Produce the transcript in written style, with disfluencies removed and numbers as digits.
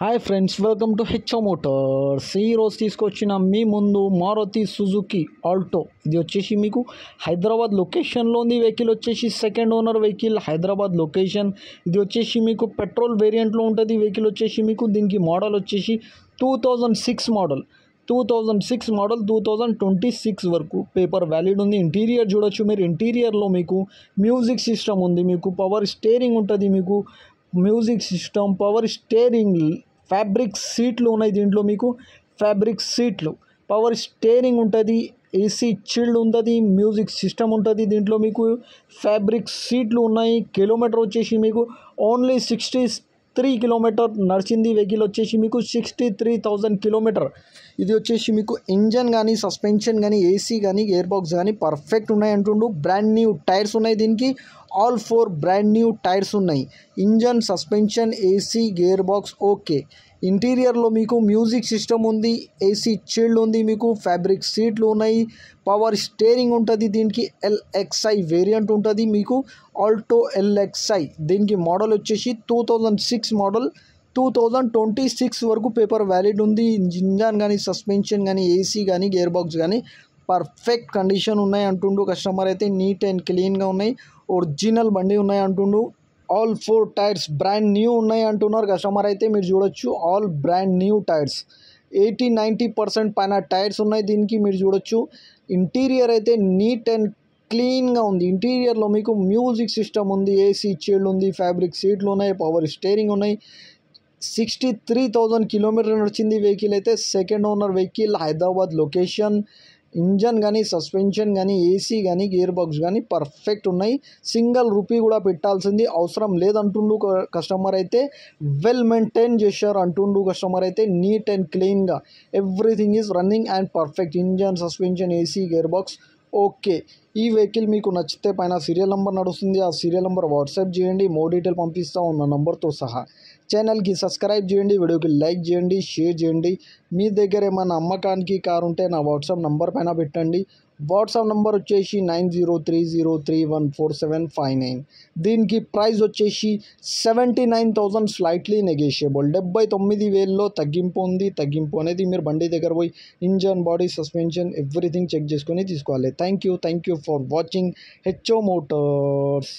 Hi friends, welcome to HO Motors. ఈరోజు తీసుకొచ్చిన మీ ముందు మారుతి సుజుకి ఆల్టో. ఇది వచ్చేసి మీకు హైదరాబాద్ లొకేషన్లో ఉంది. వెహికల్ వచ్చేసి second owner vehicle, Hyderabad location. ఇది వచ్చేసి మీకు పెట్రోల్ వేరియంట్లో ఉంటుంది. వెహికల్ వచ్చేసి మీకు దీనికి మోడల్ వచ్చేసి 2006 మోడల్. 2026 వరకు పేపర్ వ్యాలిడ్ ఉంది. ఇంటీరియర్ చూడొచ్చు మీరు. ఇంటీరియర్లో మీకు మ్యూజిక్ సిస్టమ్ ఉంది, మీకు పవర్ స్టీరింగ్ ఉంటుంది, మీకు music system, power steering, fabric సీట్లు ఉన్నాయి. దీంట్లో మీకు ఫ్యాబ్రిక్ సీట్లు, పవర్ స్టీరింగ్ ఉంటుంది, ఏసీ చిల్డ్ ఉంటుంది, మ్యూజిక్ సిస్టమ్ ఉంటుంది. దీంట్లో మీకు ఫ్యాబ్రిక్ సీట్లు ఉన్నాయి. కిలోమీటర్ వచ్చేసి మీకు ఓన్లీ 63 కిలోమీటర్ నడిచింది. వెహికల్ వచ్చేసి మీకు 63,000 కిలోమీటర్. ఇది వచ్చేసి మీకు ఇంజన్ కానీ, సస్పెన్షన్ కానీ, ఏసీ కానీ, గేర్ బాక్స్ కానీ పర్ఫెక్ట్ ఉన్నాయి అంటుండు. బ్రాండ్ న్యూ టైర్స్ ఉన్నాయి. దీనికి ఆల్ 4 బ్రాండ్ న్యూ టైర్స్ ఉన్నాయి. Engine, suspension, AC, gear box okay. ఇంటీరియర్లో మీకు మ్యూజిక్ సిస్టమ్ ఉంది, ఏసీ చిల్డ్ ఉంది, మీకు ఫ్యాబ్రిక్ సీట్లు ఉన్నాయి, పవర్ స్టీరింగ్ ఉంటుంది. దీనికి LXi వేరియంట్ ఉంటుంది, మీకు ఆల్టో LXi. దీనికి మోడల్ వచ్చేసి 2006 మోడల్. 2026 వరకు పేపర్ వ్యాలిడ్ ఉంది. ఇంజన్ కానీ, సస్పెన్షన్ కానీ, ఏసీ కానీ, గేర్ బాక్స్ కానీ పర్ఫెక్ట్ కండిషన్ ఉన్నాయి అంటుండు కస్టమర్ అయితే. నీట్ అండ్ క్లీన్గా ఉన్నాయి, ఒరిజినల్ బండి ఉన్నాయి అంటుండు. ఆల్ 4 టైర్స్ బ్రాండ్ న్యూ ఉన్నాయి అంటున్నారు కస్టమర్ అయితే. మీరు చూడొచ్చు, ఆల్ బ్రాండ్ న్యూ టైర్స్. 80-90% పైన టైర్స్ ఉన్నాయి దీనికి. మీరు చూడొచ్చు, ఇంటీరియర్ అయితే నీట్ అండ్ క్లీన్గా ఉంది. ఇంటీరియర్లో మీకు మ్యూజిక్ సిస్టమ్ ఉంది, ఏసీ చిల్డ్ ఉంది, ఫ్యాబ్రిక్ సీట్లు ఉన్నాయి, పవర్ స్టీరింగ్ ఉన్నాయి. 63,000 కిలోమీటర్ నడిచింది వెహికల్ అయితే. Second owner vehicle, Hyderabad location. Engine కానీ, సస్పెన్షన్ కానీ, ఏసీ కానీ, గేర్ బాక్స్ కానీ పర్ఫెక్ట్ ఉన్నాయి. సింగిల్ రూపీ కూడా పెట్టాల్సింది అవసరం లేదంటుండు కస్టమర్ అయితే. వెల్ మెయింటైన్ చేశారు అంటుండు కస్టమర్ అయితే. నీట్ అండ్ క్లీన్గా everything is running and perfect. Engine, suspension, AC, gear box okay. ఈ వెహికల్ మీకు నచ్చితే పైన సీరియల్ నెంబర్ నడుస్తుంది, ఆ సీరియల్ నెంబర్ వాట్సాప్ చేయండి. మోర్ డీటెయిల్ పంపిస్తా ఉన్న నెంబర్తో సహా. ఛానల్కి సబ్స్క్రైబ్ చేయండి, వీడియోకి లైక్ చేయండి, షేర్ చేయండి. మీ దగ్గర ఏమైనా అమ్మకానికి కారు ఉంటే నా వాట్సాప్ నెంబర్ పైన పెట్టండి. వాట్సాప్ నెంబర్ వచ్చేసి 9030314759. దీనికి ప్రైస్ వచ్చేసి 79,000 స్లైట్లీ నెగోషియబుల్. 79,000లో తగ్గింపు ఉంది. తగ్గింపు అనేది మీరు బండి దగ్గర పోయి engine, body, suspension everything check చేసుకొని తీసుకోవాలి. Thank you for watching HO Motors.